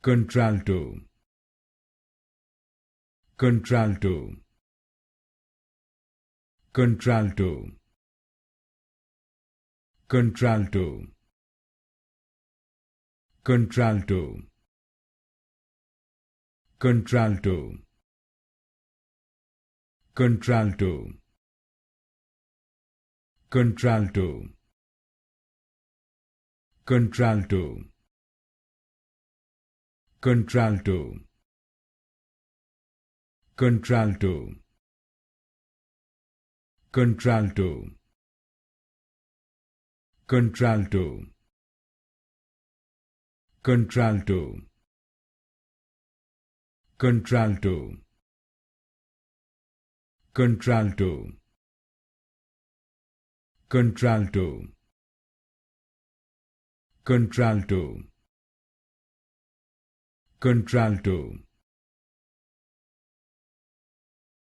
Contra-alto, Contra-alto, Contra-alto, Contra-alto, Contra-alto, Contra-alto, Contra-alto, Contra-alto, Contra-alto, Contra-alto, Contra-alto, Contra-alto, Contra-alto, Contra-alto, Contra-alto, Contra-alto, Contra-alto, Contra-alto, Contra-alto,